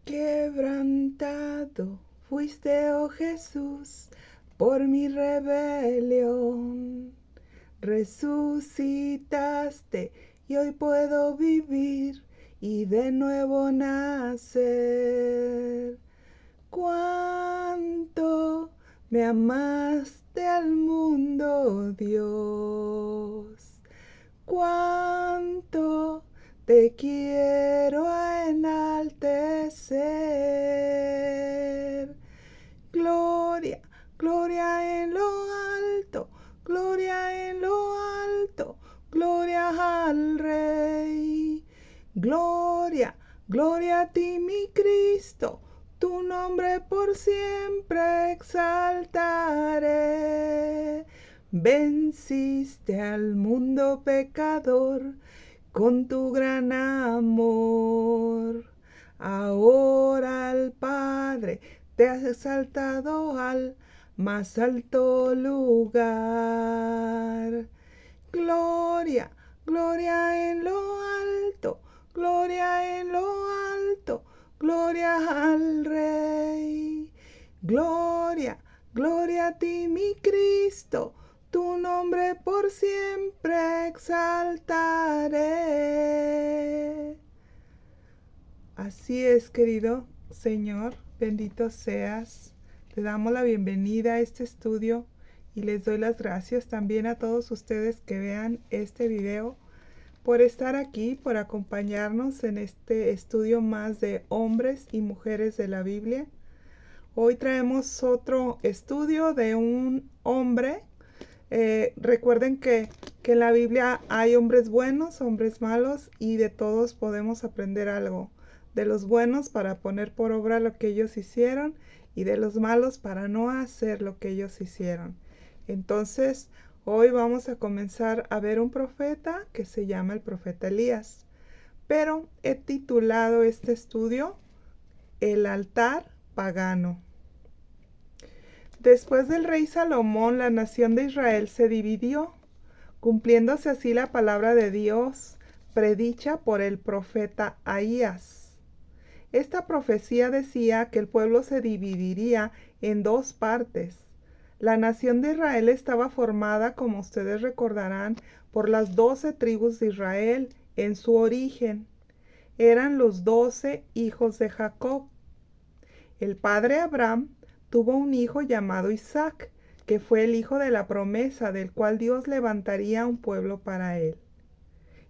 Quebrantado fuiste, oh Jesús, por mi rebelión. Resucitaste y hoy puedo vivir y de nuevo nacer. Cuánto me amaste al mundo, Dios. Cuánto te quiero enaltecer. Gloria, gloria en lo alto, gloria en lo alto, gloria al Rey. Gloria, gloria a ti, mi Cristo, tu nombre por siempre exaltaré. Venciste al mundo pecador con tu gran amor. Ahora al Padre te has exaltado al más alto lugar. Gloria, gloria en lo alto, gloria en lo alto, gloria al Rey. Gloria, gloria a ti, mi Cristo, tu nombre por siempre exaltaré. Así es, querido Señor, bendito seas. Te damos la bienvenida a este estudio y les doy las gracias también a todos ustedes que vean este video por estar aquí, por acompañarnos en este estudio más de hombres y mujeres de la Biblia. Hoy traemos otro estudio de un hombre. Recuerden que en la Biblia hay hombres buenos, hombres malos, y de todos podemos aprender algo. De los buenos para poner por obra lo que ellos hicieron, y de los malos para no hacer lo que ellos hicieron. Entonces, hoy vamos a comenzar a ver un profeta que se llama el profeta Elías. Pero he titulado este estudio El altar pagano. Después del rey Salomón, la nación de Israel se dividió, cumpliéndose así la palabra de Dios predicha por el profeta Ahías. Esta profecía decía que el pueblo se dividiría en dos partes. La nación de Israel estaba formada, como ustedes recordarán, por las 12 tribus de Israel en su origen. Eran los 12 hijos de Jacob. El padre Abraham tuvo un hijo llamado Isaac, que fue el hijo de la promesa del cual Dios levantaría un pueblo para él.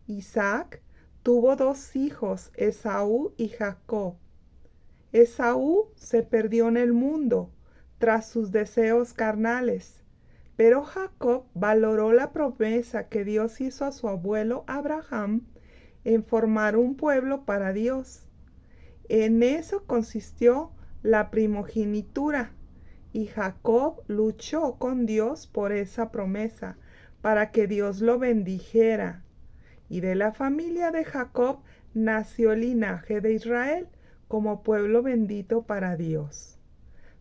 Isaac tuvo 2 hijos, Esaú y Jacob. Esaú se perdió en el mundo tras sus deseos carnales, pero Jacob valoró la promesa que Dios hizo a su abuelo Abraham en formar un pueblo para Dios. En eso consistió la primogenitura, y Jacob luchó con Dios por esa promesa, para que Dios lo bendijera. Y de la familia de Jacob nació el linaje de Israel, como pueblo bendito para Dios.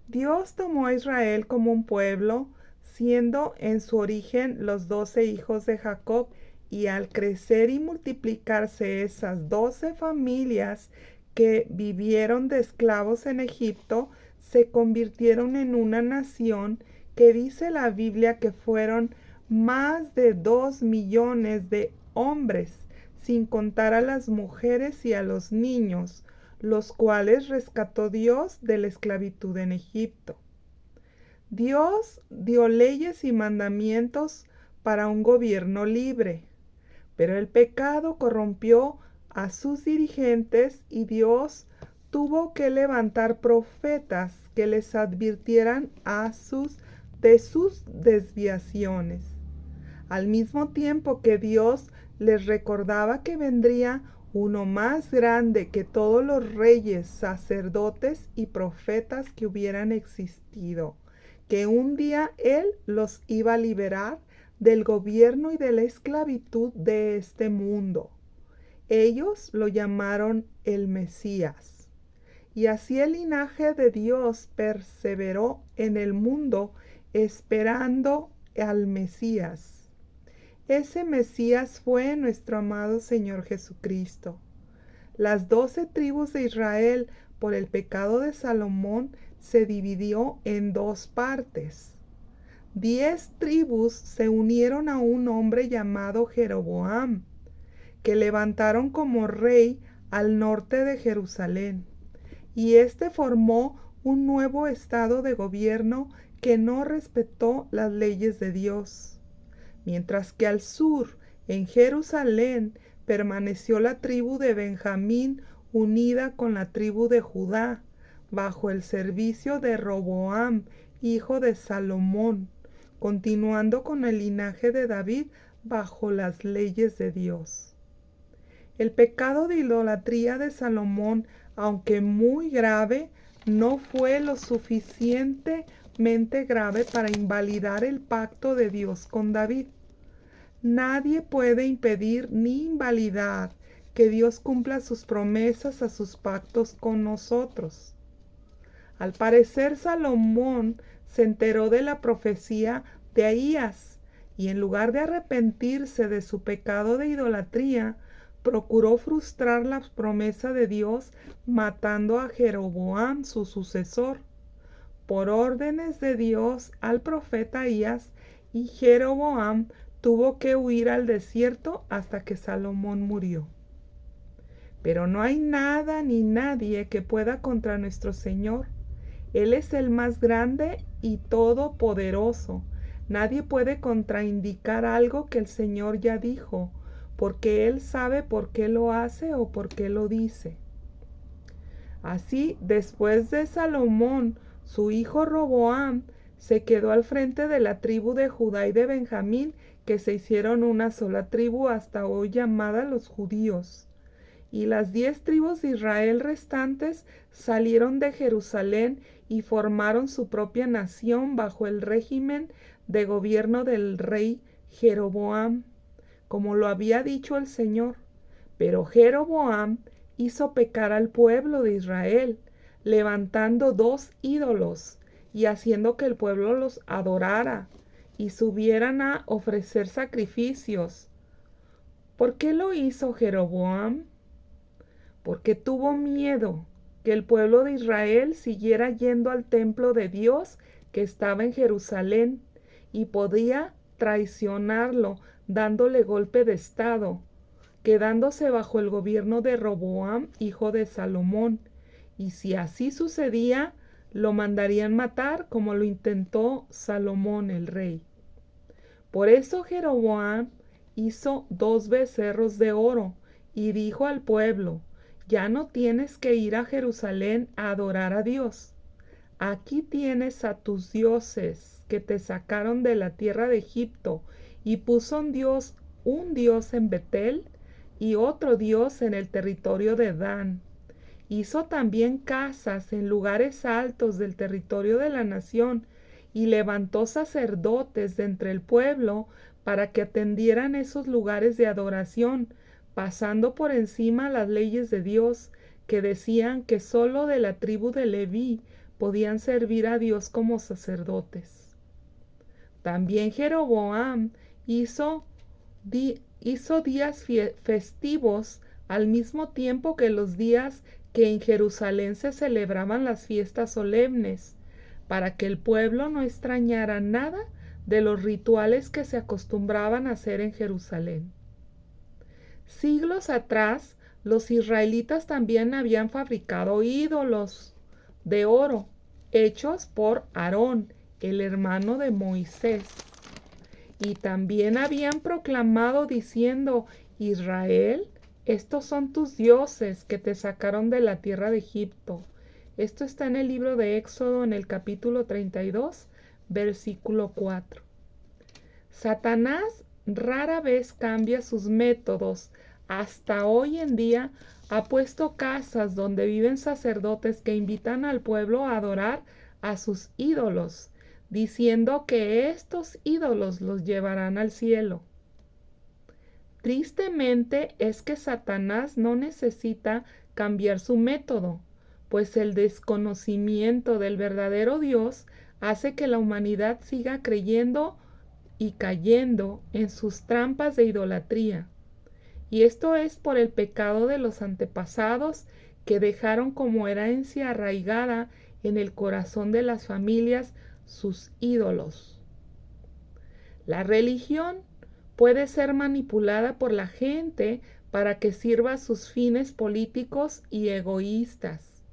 Dios tomó a Israel como un pueblo, siendo en su origen los 12 hijos de Jacob, y al crecer y multiplicarse esas 12 familias que vivieron de esclavos en Egipto, se convirtieron en una nación que dice la Biblia que fueron más de 2 millones de hombres, sin contar a las mujeres y a los niños, los cuales rescató Dios de la esclavitud en Egipto. Dios dio leyes y mandamientos para un gobierno libre, pero el pecado corrompió a sus dirigentes y Dios tuvo que levantar profetas que les advirtieran de sus desviaciones. Al mismo tiempo que Dios les recordaba que vendría uno más grande que todos los reyes, sacerdotes y profetas que hubieran existido, que un día Él los iba a liberar del gobierno y de la esclavitud de este mundo. Ellos lo llamaron el Mesías. Y así el linaje de Dios perseveró en el mundo esperando al Mesías. Ese Mesías fue nuestro amado Señor Jesucristo. Las 12 tribus de Israel, por el pecado de Salomón, se dividió en 2 partes. 10 tribus se unieron a un hombre llamado Jeroboam, que levantaron como rey al norte de Jerusalén. Y éste formó un nuevo estado de gobierno que no respetó las leyes de Dios. Mientras que al sur, en Jerusalén, permaneció la tribu de Benjamín unida con la tribu de Judá, bajo el servicio de Roboam, hijo de Salomón, continuando con el linaje de David bajo las leyes de Dios. El pecado de idolatría de Salomón, aunque muy grave, no fue lo suficientemente grave para invalidar el pacto de Dios con David. Nadie puede impedir ni invalidar que Dios cumpla sus promesas a sus pactos con nosotros. Al parecer, Salomón se enteró de la profecía de Ahías y en lugar de arrepentirse de su pecado de idolatría, procuró frustrar la promesa de Dios matando a Jeroboam, su sucesor, por órdenes de Dios al profeta Ahías, y Jeroboam tuvo que huir al desierto hasta que Salomón murió. Pero no hay nada ni nadie que pueda contra nuestro Señor. Él es el más grande y todopoderoso. Nadie puede contraindicar algo que el Señor ya dijo, porque Él sabe por qué lo hace o por qué lo dice. Así, después de Salomón, su hijo Roboam se quedó al frente de la tribu de Judá y de Benjamín, que se hicieron una sola tribu hasta hoy llamada los judíos. Y las 10 tribus de Israel restantes salieron de Jerusalén y formaron su propia nación bajo el régimen de gobierno del rey Jeroboam, como lo había dicho el Señor. Pero Jeroboam hizo pecar al pueblo de Israel, levantando 2 ídolos y haciendo que el pueblo los adorara y subieran a ofrecer sacrificios. ¿Por qué lo hizo Jeroboam? Porque tuvo miedo que el pueblo de Israel siguiera yendo al templo de Dios que estaba en Jerusalén y podía traicionarlo dándole golpe de estado, quedándose bajo el gobierno de Roboam, hijo de Salomón. Y si así sucedía, lo mandarían matar como lo intentó Salomón el rey. Por eso Jeroboam hizo 2 becerros de oro y dijo al pueblo: ya no tienes que ir a Jerusalén a adorar a Dios. Aquí tienes a tus dioses que te sacaron de la tierra de Egipto, y puso un dios en Betel y otro dios en el territorio de Dan. Hizo también casas en lugares altos del territorio de la nación y levantó sacerdotes de entre el pueblo para que atendieran esos lugares de adoración, pasando por encima las leyes de Dios, que decían que solo de la tribu de Leví podían servir a Dios como sacerdotes. También Jeroboam hizo días festivos al mismo tiempo que los días que en Jerusalén se celebraban las fiestas solemnes, para que el pueblo no extrañara nada de los rituales que se acostumbraban a hacer en Jerusalén. Siglos atrás, los israelitas también habían fabricado ídolos de oro, hechos por Aarón, el hermano de Moisés. Y también habían proclamado diciendo: Israel, estos son tus dioses que te sacaron de la tierra de Egipto. Esto está en el libro de Éxodo, en el capítulo 32, versículo 4. Satanás rara vez cambia sus métodos. Hasta hoy en día ha puesto casas donde viven sacerdotes que invitan al pueblo a adorar a sus ídolos, diciendo que estos ídolos los llevarán al cielo. Tristemente es que Satanás no necesita cambiar su método, pues el desconocimiento del verdadero Dios hace que la humanidad siga creyendo y cayendo en sus trampas de idolatría. y esto es por el pecado de los antepasados que dejaron como herencia arraigada en el corazón de las familias sus ídolos. La religión puede ser manipulada por la gente para que sirva a sus fines políticos y egoístas.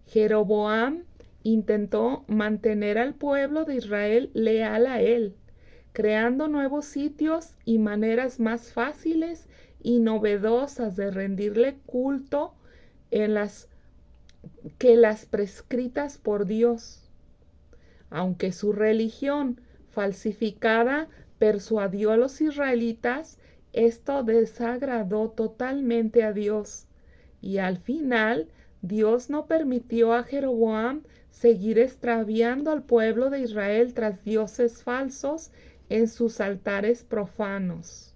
Jeroboam intentó mantener al pueblo de Israel leal a él, creando nuevos sitios y maneras más fáciles y novedosas de rendirle culto que las prescritas por Dios. Aunque su religión falsificada persuadió a los israelitas, esto desagradó totalmente a Dios, y al final Dios no permitió a Jeroboam seguir extraviando al pueblo de Israel tras dioses falsos en sus altares profanos.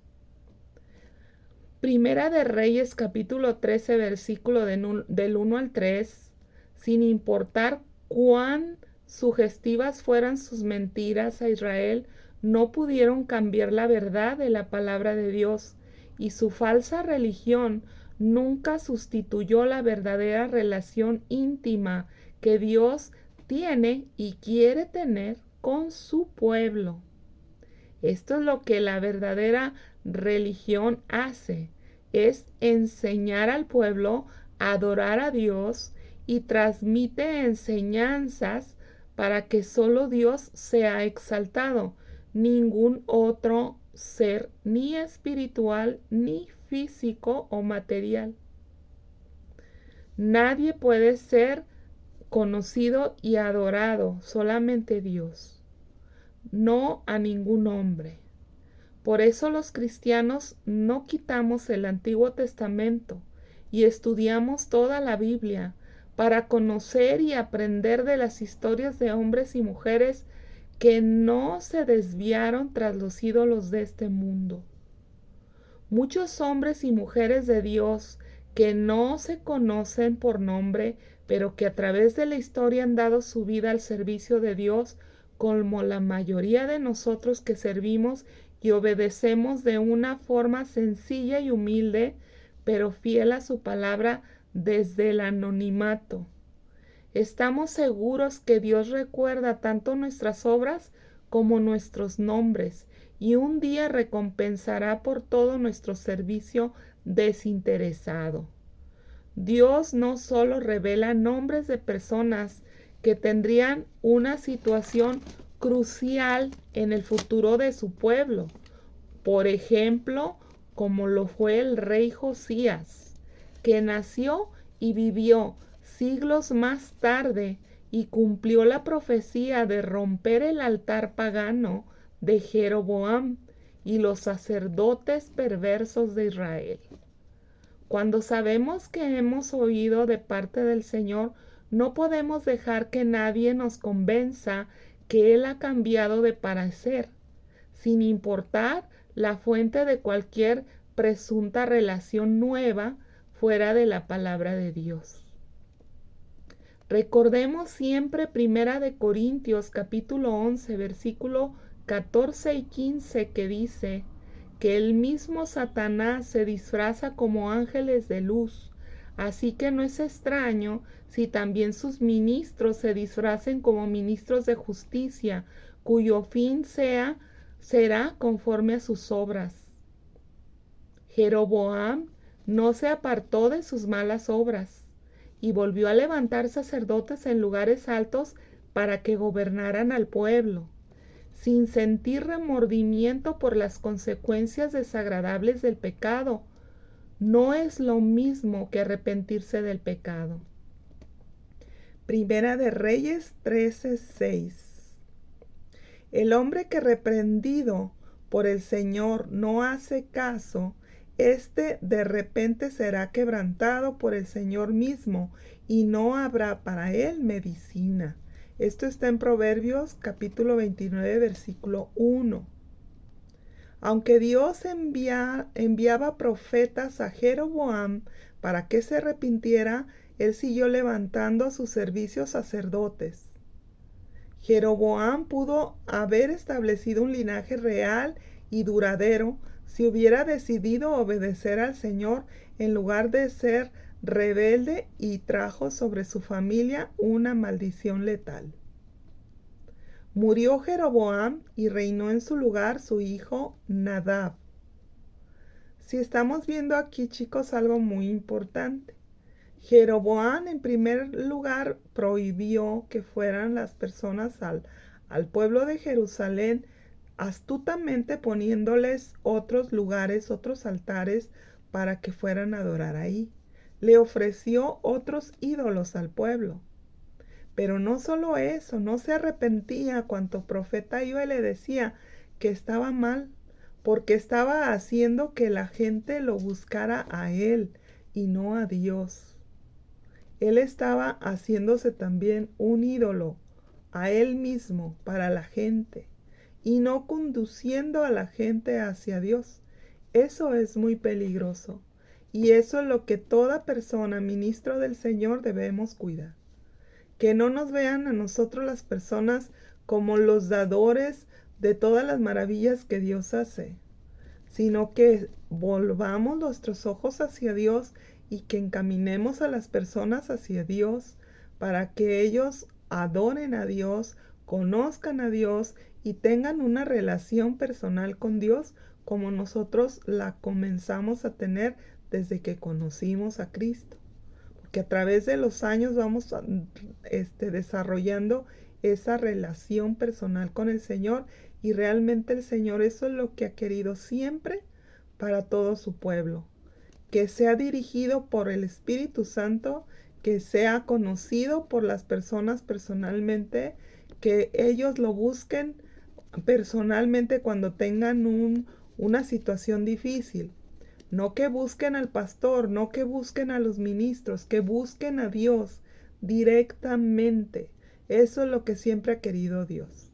Primera de Reyes capítulo 13 versículo del 1 al 3, sin importar cuán sugestivas fueran sus mentiras a Israel, no pudieron cambiar la verdad de la palabra de Dios, y su falsa religión nunca sustituyó la verdadera relación íntima que Dios tiene y quiere tener con su pueblo. Esto es lo que la verdadera religión hace, es enseñar al pueblo a adorar a Dios y transmite enseñanzas para que solo Dios sea exaltado, ningún otro ser, ni espiritual, ni físico o material. Nadie puede ser conocido y adorado, solamente Dios, no a ningún hombre. Por eso los cristianos no quitamos el Antiguo Testamento y estudiamos toda la Biblia para conocer y aprender de las historias de hombres y mujeres que no se desviaron tras los ídolos de este mundo. Muchos hombres y mujeres de Dios que no se conocen por nombre, pero que a través de la historia han dado su vida al servicio de Dios, como la mayoría de nosotros que servimos y obedecemos de una forma sencilla y humilde, pero fiel a su palabra desde el anonimato. Estamos seguros que Dios recuerda tanto nuestras obras como nuestros nombres, y un día recompensará por todo nuestro servicio desinteresado. Dios no solo revela nombres de personas que tendrían una situación crucial en el futuro de su pueblo, por ejemplo, como lo fue el rey Josías, que nació y vivió siglos más tarde y cumplió la profecía de romper el altar pagano de Jeroboam y los sacerdotes perversos de Israel. Cuando sabemos que hemos oído de parte del Señor, no podemos dejar que nadie nos convenza que Él ha cambiado de parecer, sin importar la fuente de cualquier presunta relación nueva fuera de la palabra de Dios. Recordemos siempre 1 de Corintios capítulo 11 versículo 14 y 15 que dice que el mismo Satanás se disfraza como ángeles de luz, así que no es extraño si también sus ministros se disfracen como ministros de justicia, cuyo fin será conforme a sus obras. Jeroboam no se apartó de sus malas obras y volvió a levantar sacerdotes en lugares altos para que gobernaran al pueblo, sin sentir remordimiento por las consecuencias desagradables del pecado. No es lo mismo que arrepentirse del pecado. Primera de Reyes 13:6. El hombre que reprendido por el Señor no hace caso, de repente será quebrantado por el Señor mismo, y no habrá para él medicina. Esto está en Proverbios capítulo 29, versículo 1. Aunque Dios enviaba profetas a Jeroboam para que se arrepintiera, él siguió levantando a sus servicios sacerdotes. Jeroboam pudo haber establecido un linaje real y duradero si hubiera decidido obedecer al Señor en lugar de ser rebelde, y trajo sobre su familia una maldición letal. Murió Jeroboam y reinó en su lugar su hijo Nadab. Si estamos viendo aquí, chicos, algo muy importante. Jeroboam, en primer lugar, prohibió que fueran las personas al pueblo de Jerusalén, astutamente poniéndoles otros lugares, otros altares, para que fueran a adorar ahí. Le ofreció otros ídolos al pueblo. Pero no solo eso, no se arrepentía cuanto profeta iba y le decía que estaba mal, porque estaba haciendo que la gente lo buscara a él y no a Dios. Él estaba haciéndose también un ídolo a él mismo para la gente y no conduciendo a la gente hacia Dios. Eso es muy peligroso y eso es lo que toda persona, ministro del Señor, debemos cuidar. Que no nos vean a nosotros las personas como los dadores de todas las maravillas que Dios hace, sino que volvamos nuestros ojos hacia Dios y que encaminemos a las personas hacia Dios para que ellos adoren a Dios, conozcan a Dios y tengan una relación personal con Dios como nosotros la comenzamos a tener desde que conocimos a Cristo. Porque a través de los años vamos desarrollando esa relación personal con el Señor, y realmente el Señor eso es lo que ha querido siempre para todo su pueblo. Que sea dirigido por el Espíritu Santo, que sea conocido por las personas personalmente, que ellos lo busquen personalmente cuando tengan una situación difícil. No que busquen al pastor, no que busquen a los ministros, que busquen a Dios directamente. Eso es lo que siempre ha querido Dios.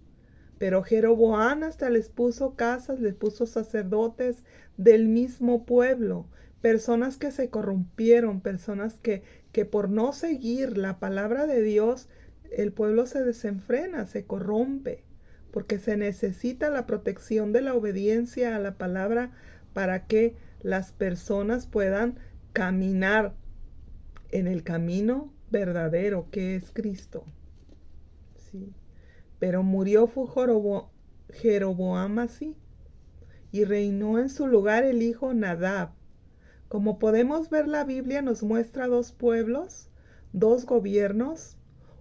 Pero Jeroboam hasta les puso casas, les puso sacerdotes del mismo pueblo, personas que se corrompieron, personas que por no seguir la palabra de Dios, el pueblo se desenfrena, se corrompe, porque se necesita la protección de la obediencia a la palabra para que las personas puedan caminar en el camino verdadero que es Cristo. Sí. Pero murió Jeroboam así, y reinó en su lugar el hijo Nadab. Como podemos ver, la Biblia nos muestra dos pueblos, dos gobiernos,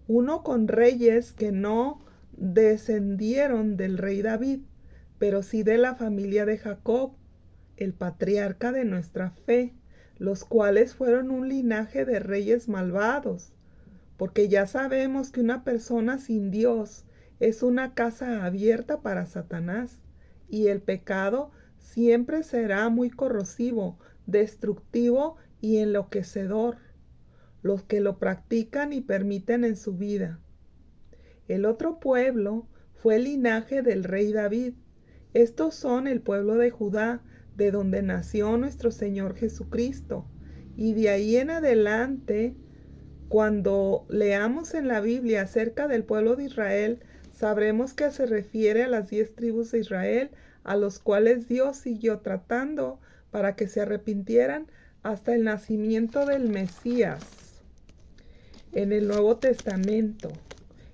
uno con reyes que no descendieron del rey David, pero sí de la familia de Jacob, el patriarca de nuestra fe, los cuales fueron un linaje de reyes malvados, porque ya sabemos que una persona sin Dios es una casa abierta para Satanás, y el pecado siempre será muy corrosivo, destructivo y enloquecedor, los que lo practican y permiten en su vida. El otro pueblo fue el linaje del rey David. Estos son el pueblo de Judá, de donde nació nuestro Señor Jesucristo. Y de ahí en adelante, cuando leamos en la Biblia acerca del pueblo de Israel, sabremos que se refiere a las 10 tribus de Israel, a los cuales Dios siguió tratando para que se arrepintieran hasta el nacimiento del Mesías en el Nuevo Testamento.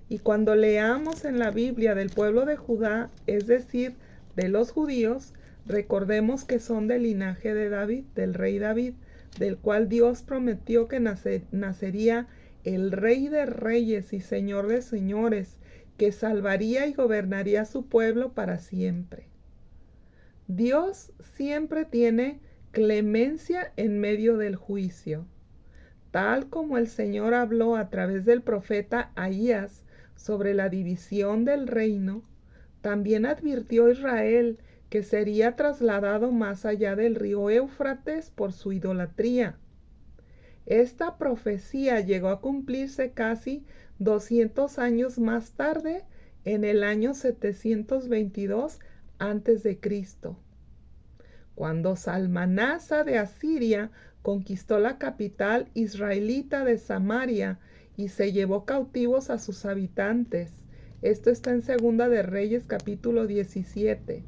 Y cuando leamos en la Biblia del pueblo de Judá, es decir, de los judíos, recordemos que son del linaje de David, del rey David, del cual Dios prometió que nacería el Rey de Reyes y Señor de Señores, que salvaría y gobernaría a su pueblo para siempre. Dios siempre tiene clemencia en medio del juicio. Tal como el Señor habló a través del profeta Ahías sobre la división del reino, también advirtió a Israel que sería trasladado más allá del río Éufrates por su idolatría. Esta profecía llegó a cumplirse casi 200 años más tarde, en el año 722 a.C., cuando Salmanasa de Asiria conquistó la capital israelita de Samaria y se llevó cautivos a sus habitantes. Esto está en Segunda de Reyes capítulo 17.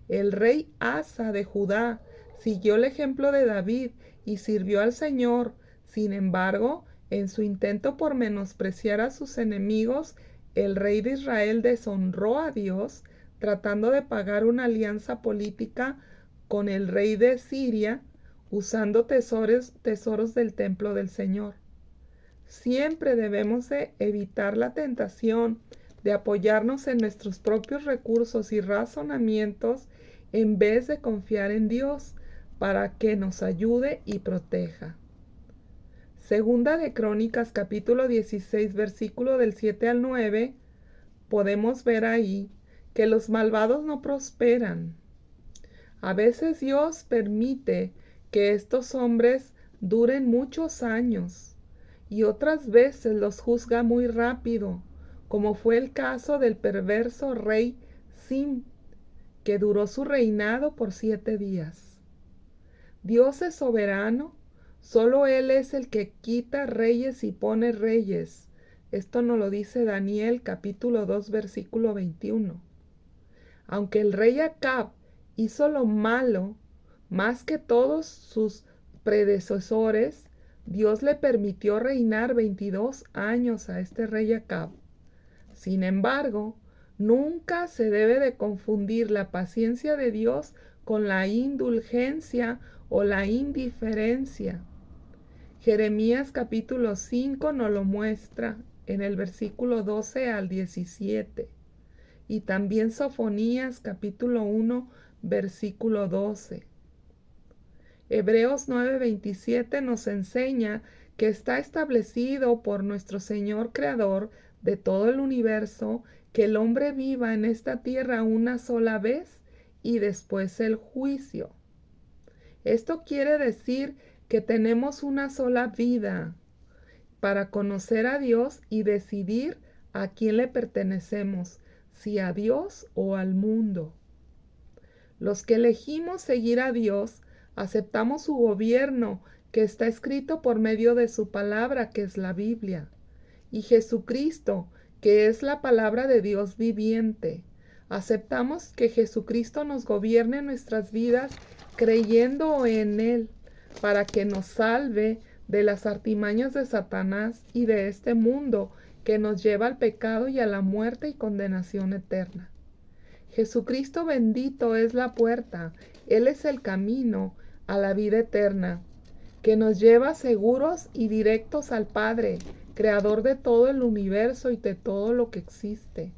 El rey Asa de Judá siguió el ejemplo de David y sirvió al Señor. Sin embargo, en su intento por menospreciar a sus enemigos, el rey de Israel deshonró a Dios, tratando de pagar una alianza política con el rey de Siria, usando tesoros del templo del Señor. Siempre debemos de evitar la tentación de apoyarnos en nuestros propios recursos y razonamientos en vez de confiar en Dios para que nos ayude y proteja. Segunda de Crónicas, capítulo 16, versículo del 7 al 9, podemos ver ahí que los malvados no prosperan. A veces Dios permite que estos hombres duren muchos años y otras veces los juzga muy rápido, como fue el caso del perverso rey Sin, que duró su reinado por 7 días. Dios es soberano, solo Él es el que quita reyes y pone reyes. Esto nos lo dice Daniel capítulo 2 versículo 21. Aunque el rey Acab hizo lo malo más que todos sus predecesores, Dios le permitió reinar 22 años a este rey Acab. Sin embargo, nunca se debe de confundir la paciencia de Dios con la indulgencia o la indiferencia. Jeremías capítulo 5 nos lo muestra en el versículo 12 al 17. Y también Sofonías capítulo 1 versículo 12. Hebreos 9:27 nos enseña que está establecido por nuestro Señor Creador de todo el universo que el hombre viva en esta tierra una sola vez y después el juicio. Esto quiere decir que tenemos una sola vida para conocer a Dios y decidir a quién le pertenecemos, si a Dios o al mundo. Los que elegimos seguir a Dios, aceptamos su gobierno que está escrito por medio de su palabra, que es la Biblia, y Jesucristo, que es la palabra de Dios viviente. Aceptamos que Jesucristo nos gobierne nuestras vidas creyendo en Él, para que nos salve de las artimañas de Satanás y de este mundo que nos lleva al pecado y a la muerte y condenación eterna. Jesucristo bendito es la puerta, Él es el camino a la vida eterna, que nos lleva seguros y directos al Padre, creador de todo el universo y de todo lo que existe.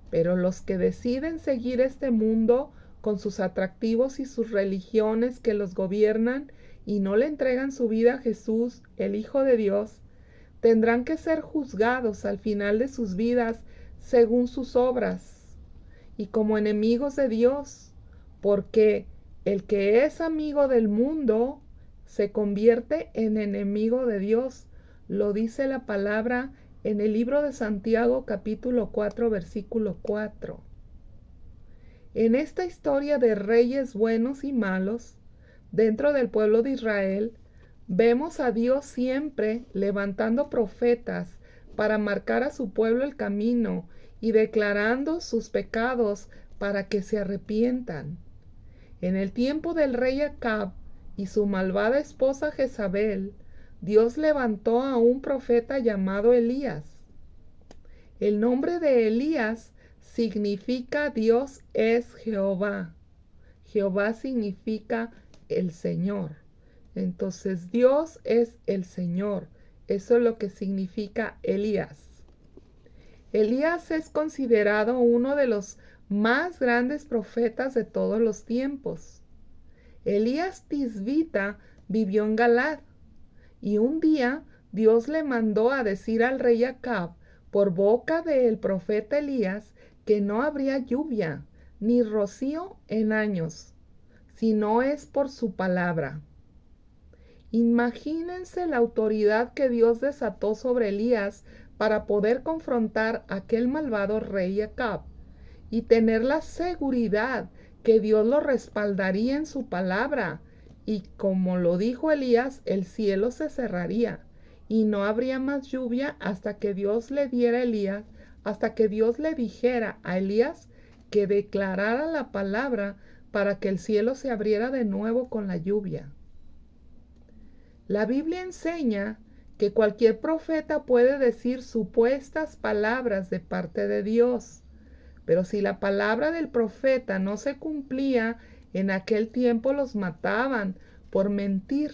Pero los que deciden seguir este mundo con sus atractivos y sus religiones que los gobiernan y no le entregan su vida a Jesús, el Hijo de Dios, tendrán que ser juzgados al final de sus vidas según sus obras y como enemigos de Dios, porque el que es amigo del mundo se convierte en enemigo de Dios. Lo dice la palabra en el libro de Santiago capítulo 4 versículo 4. En esta historia de reyes buenos y malos, dentro del pueblo de Israel, vemos a Dios siempre levantando profetas para marcar a su pueblo el camino y declarando sus pecados para que se arrepientan. En el tiempo del rey Acab y su malvada esposa Jezabel, Dios levantó a un profeta llamado Elías. El nombre de Elías significa Dios es Jehová. Jehová significa el Señor. Entonces Dios es el Señor. Eso es lo que significa Elías. Elías es considerado uno de los más grandes profetas de todos los tiempos. Elías Tisbita vivió en Galad y un día Dios le mandó a decir al rey Acab por boca del profeta Elías que no habría lluvia ni rocío en años, si no es por su palabra. Imagínense la autoridad que Dios desató sobre Elías para poder confrontar a aquel malvado rey Acab y tener la seguridad que Dios lo respaldaría en su palabra. Y como lo dijo Elías, el cielo se cerraría y no habría más lluvia hasta que Dios le dijera a Elías que declarara la palabra para que el cielo se abriera de nuevo con la lluvia. La Biblia enseña que cualquier profeta puede decir supuestas palabras de parte de Dios, pero si la palabra del profeta no se cumplía, en aquel tiempo los mataban por mentir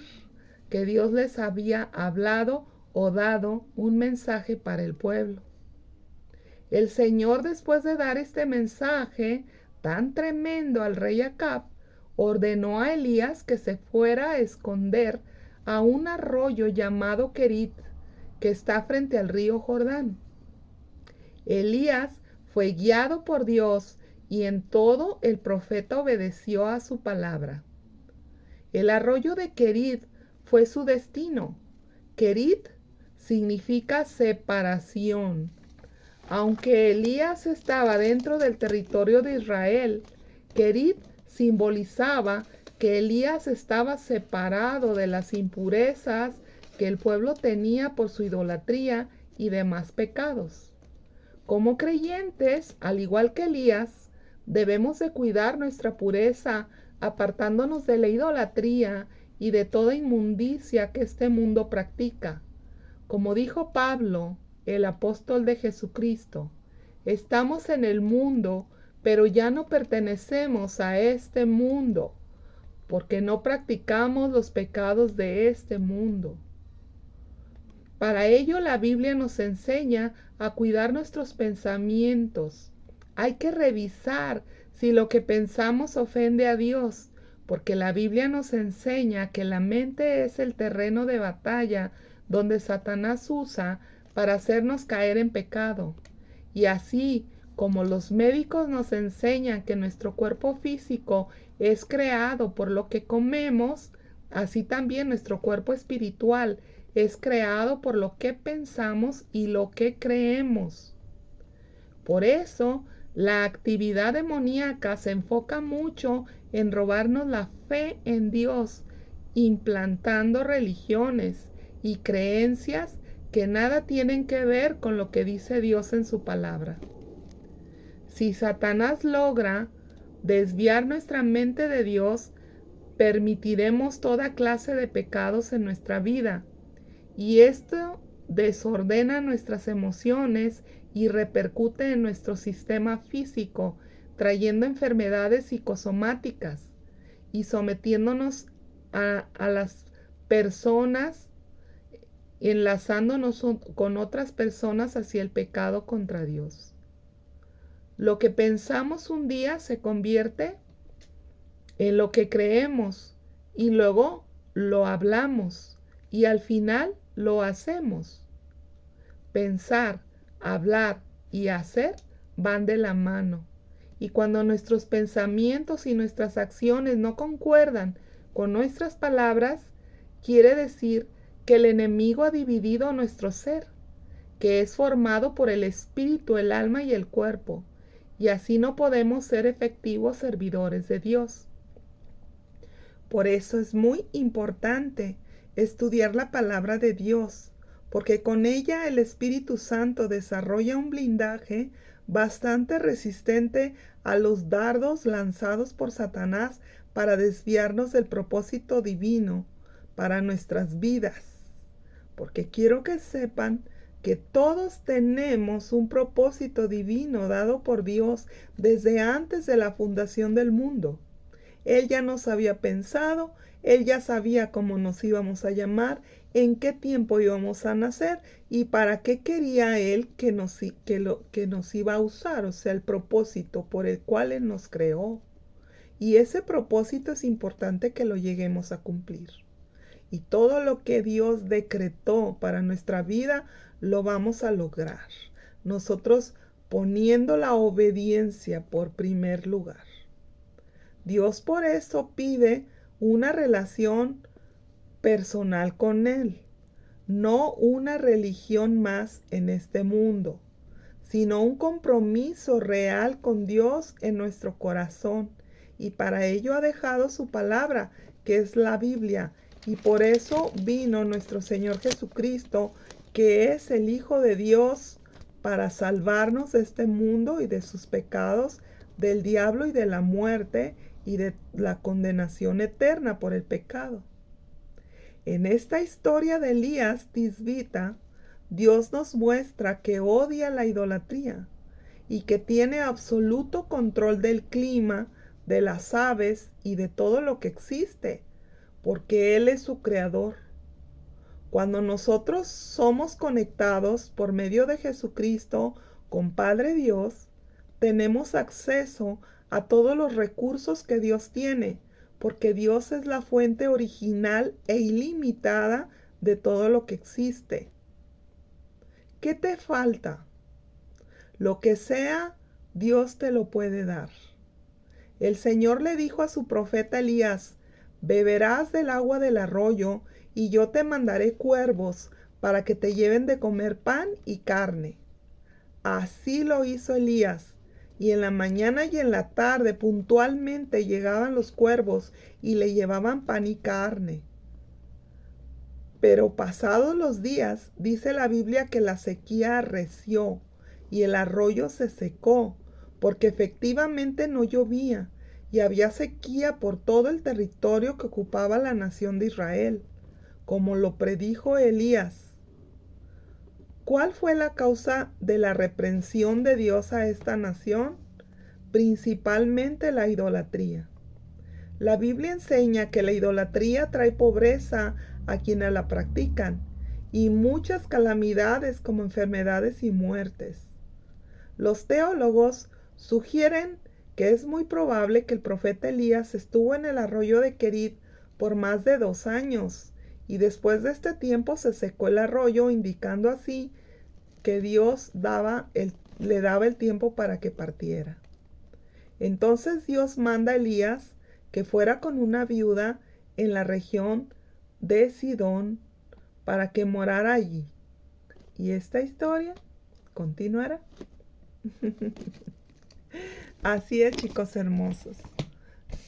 que Dios les había hablado o dado un mensaje para el pueblo. El Señor, después de dar este mensaje tan tremendo al rey Acab, ordenó a Elías que se fuera a esconder a un arroyo llamado Querit, que está frente al río Jordán. Elías fue guiado por Dios y en todo el profeta obedeció a su palabra. El arroyo de Querit fue su destino. Querit significa separación. Aunque Elías estaba dentro del territorio de Israel, Querit simbolizaba que Elías estaba separado de las impurezas que el pueblo tenía por su idolatría y demás pecados. Como creyentes, al igual que Elías, debemos de cuidar nuestra pureza, apartándonos de la idolatría y de toda inmundicia que este mundo practica. Como dijo Pablo, el apóstol de Jesucristo, estamos en el mundo, pero ya no pertenecemos a este mundo, porque no practicamos los pecados de este mundo. Para ello la Biblia nos enseña a cuidar nuestros pensamientos. Hay que revisar si lo que pensamos ofende a Dios, porque la Biblia nos enseña que la mente es el terreno de batalla donde Satanás usa para hacernos caer en pecado. Y así como los médicos nos enseñan que nuestro cuerpo físico es creado por lo que comemos, así también nuestro cuerpo espiritual es creado por lo que pensamos y lo que creemos. Por eso, la actividad demoníaca se enfoca mucho en robarnos la fe en Dios, implantando religiones y creencias que nada tienen que ver con lo que dice Dios en su palabra. Si Satanás logra desviar nuestra mente de Dios, permitiremos toda clase de pecados en nuestra vida, y esto desordena nuestras emociones y repercute en nuestro sistema físico, trayendo enfermedades psicosomáticas y sometiéndonos a las personas, enlazándonos con otras personas hacia el pecado contra Dios. Lo que pensamos un día se convierte en lo que creemos y luego lo hablamos y al final lo hacemos. Pensar, hablar y hacer van de la mano. Y cuando nuestros pensamientos y nuestras acciones no concuerdan con nuestras palabras, quiere decir que el enemigo ha dividido nuestro ser, que es formado por el espíritu, el alma y el cuerpo, y así no podemos ser efectivos servidores de Dios. Por eso es muy importante estudiar la palabra de Dios, porque con ella el Espíritu Santo desarrolla un blindaje bastante resistente a los dardos lanzados por Satanás para desviarnos del propósito divino para nuestras vidas. Porque quiero que sepan que todos tenemos un propósito divino dado por Dios desde antes de la fundación del mundo. Él ya nos había pensado, Él ya sabía cómo nos íbamos a llamar, en qué tiempo íbamos a nacer y para qué quería Él que nos iba a usar, o sea, el propósito por el cual Él nos creó. Y ese propósito es importante que lo lleguemos a cumplir. Y todo lo que Dios decretó para nuestra vida lo vamos a lograr. Nosotros poniendo la obediencia por primer lugar. Dios por eso pide una relación personal con Él, no una religión más en este mundo, sino un compromiso real con Dios en nuestro corazón. Y para ello ha dejado su palabra, que es la Biblia. Y por eso vino nuestro Señor Jesucristo, que es el Hijo de Dios, para salvarnos de este mundo y de sus pecados, del diablo y de la muerte y de la condenación eterna por el pecado. En esta historia de Elías Tisbita, Dios nos muestra que odia la idolatría y que tiene absoluto control del clima, de las aves y de todo lo que existe, porque Él es su creador. Cuando nosotros somos conectados por medio de Jesucristo con Padre Dios, tenemos acceso a todos los recursos que Dios tiene, porque Dios es la fuente original e ilimitada de todo lo que existe. ¿Qué te falta? Lo que sea, Dios te lo puede dar. El Señor le dijo a su profeta Elías: beberás del agua del arroyo, y yo te mandaré cuervos para que te lleven de comer pan y carne. Así lo hizo Elías, y en la mañana y en la tarde puntualmente llegaban los cuervos y le llevaban pan y carne. Pero pasados los días, dice la Biblia que la sequía arreció y el arroyo se secó, porque efectivamente no llovía y había sequía por todo el territorio que ocupaba la nación de Israel, como lo predijo Elías. ¿Cuál fue la causa de la reprensión de Dios a esta nación? Principalmente la idolatría. La Biblia enseña que la idolatría trae pobreza a quienes la practican y muchas calamidades como enfermedades y muertes. Los teólogos sugieren que es muy probable que el profeta Elías estuvo en el arroyo de Querit por más de 2 años y después de este tiempo se secó el arroyo, indicando así que Dios le daba el tiempo para que partiera. Entonces Dios manda a Elías que fuera con una viuda en la región de Sidón para que morara allí. Y esta historia continuará. Así es, chicos hermosos.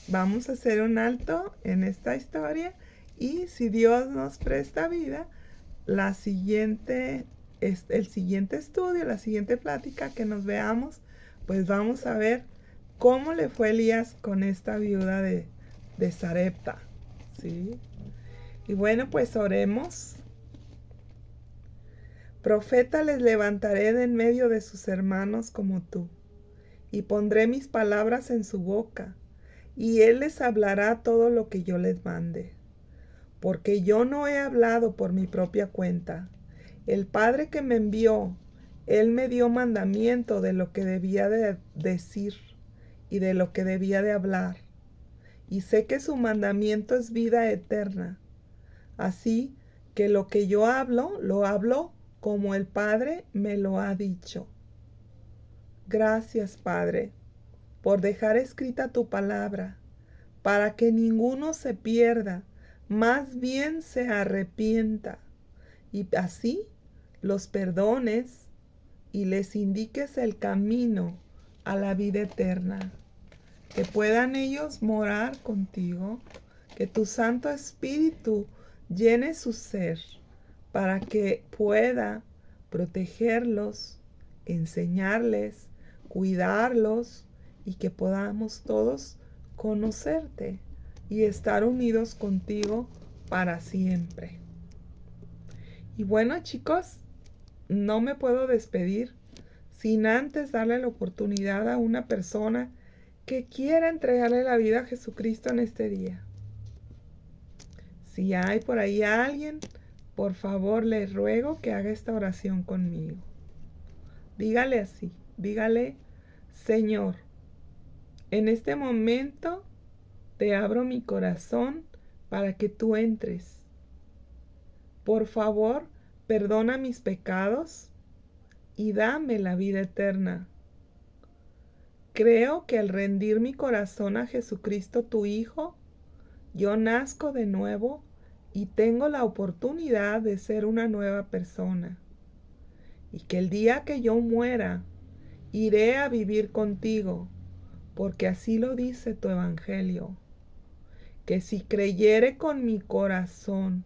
Vamos a hacer un alto en esta historia y si Dios nos presta vida, el siguiente estudio, la siguiente plática que nos veamos, pues vamos a ver cómo le fue Elías con esta viuda de Sarepta, ¿sí? Y bueno, pues oremos. Profeta les levantaré de en medio de sus hermanos como tú, y pondré mis palabras en su boca, y él les hablará todo lo que yo les mande. Porque yo no he hablado por mi propia cuenta. El Padre que me envió, él me dio mandamiento de lo que debía de decir y de lo que debía de hablar. Y sé que su mandamiento es vida eterna. Así que lo que yo hablo, lo hablo como el Padre me lo ha dicho. Gracias, Padre, por dejar escrita tu palabra, para que ninguno se pierda, más bien se arrepienta, y así los perdones y les indiques el camino a la vida eterna. Que puedan ellos morar contigo, que tu Santo Espíritu llene su ser para que pueda protegerlos, enseñarles, cuidarlos y que podamos todos conocerte y estar unidos contigo para siempre. Y bueno, chicos, no me puedo despedir sin antes darle la oportunidad a una persona que quiera entregarle la vida a Jesucristo en este día. Si hay por ahí alguien, por favor les ruego que haga esta oración conmigo. Dígale así, dígale: Señor, en este momento te abro mi corazón para que tú entres. Por favor, perdona mis pecados y dame la vida eterna. Creo que al rendir mi corazón a Jesucristo tu Hijo, yo nazco de nuevo y tengo la oportunidad de ser una nueva persona. Y que el día que yo muera, iré a vivir contigo, porque así lo dice tu Evangelio. Que si creyere con mi corazón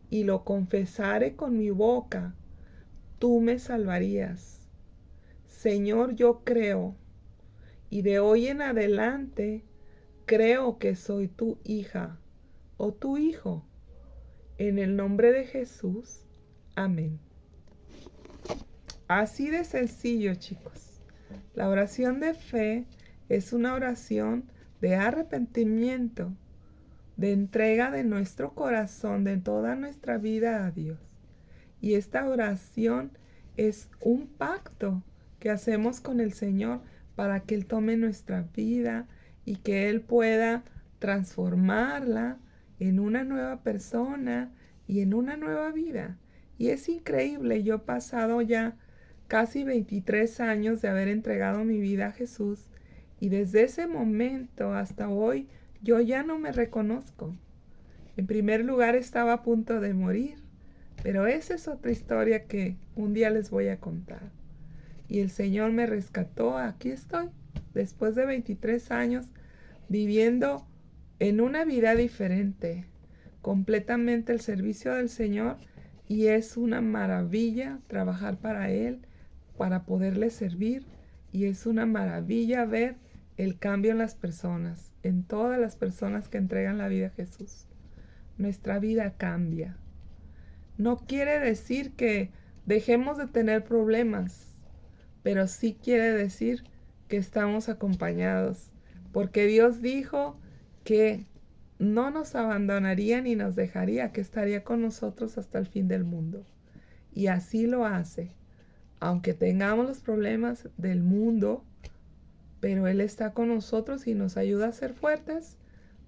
y lo confesare con mi boca, tú me salvarías. Señor, yo creo y de hoy en adelante creo que soy tu hija o tu hijo. En el nombre de Jesús. Amén. Así de sencillo, chicos. La oración de fe es una oración de arrepentimiento, de entrega de nuestro corazón, de toda nuestra vida a Dios. Y esta oración es un pacto que hacemos con el Señor para que Él tome nuestra vida y que Él pueda transformarla en una nueva persona y en una nueva vida. Y es increíble, yo he pasado ya casi 23 años de haber entregado mi vida a Jesús y desde ese momento hasta hoy yo ya no me reconozco. En primer lugar, estaba a punto de morir, pero esa es otra historia que un día les voy a contar. Y el Señor me rescató, aquí estoy, después de 23 años viviendo en una vida diferente, completamente al servicio del Señor, y es una maravilla trabajar para Él, para poderle servir, y es una maravilla ver el cambio en las personas, en todas las personas que entregan la vida a Jesús. Nuestra vida cambia. No quiere decir que dejemos de tener problemas, pero sí quiere decir que estamos acompañados, porque Dios dijo que no nos abandonaría ni nos dejaría, que estaría con nosotros hasta el fin del mundo. Y así lo hace, aunque tengamos los problemas del mundo, pero Él está con nosotros y nos ayuda a ser fuertes.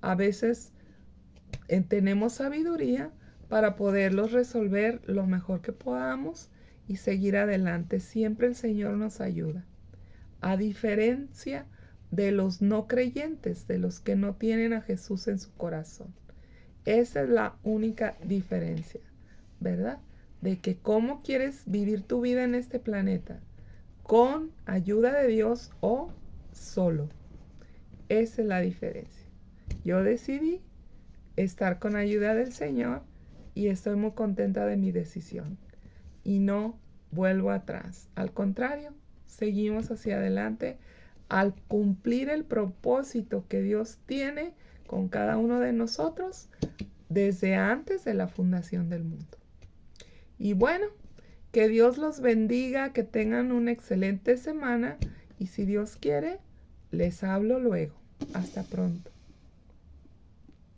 A veces tenemos sabiduría para poderlos resolver lo mejor que podamos y seguir adelante. Siempre el Señor nos ayuda. A diferencia de los no creyentes, de los que no tienen a Jesús en su corazón. Esa es la única diferencia, ¿verdad? De que cómo quieres vivir tu vida en este planeta, con ayuda de Dios o solo. Esa es la diferencia. Yo decidí estar con ayuda del Señor y estoy muy contenta de mi decisión. Y no vuelvo atrás. Al contrario, seguimos hacia adelante al cumplir el propósito que Dios tiene con cada uno de nosotros desde antes de la fundación del mundo. Y bueno, que Dios los bendiga, que tengan una excelente semana y si Dios quiere, les hablo luego. Hasta pronto.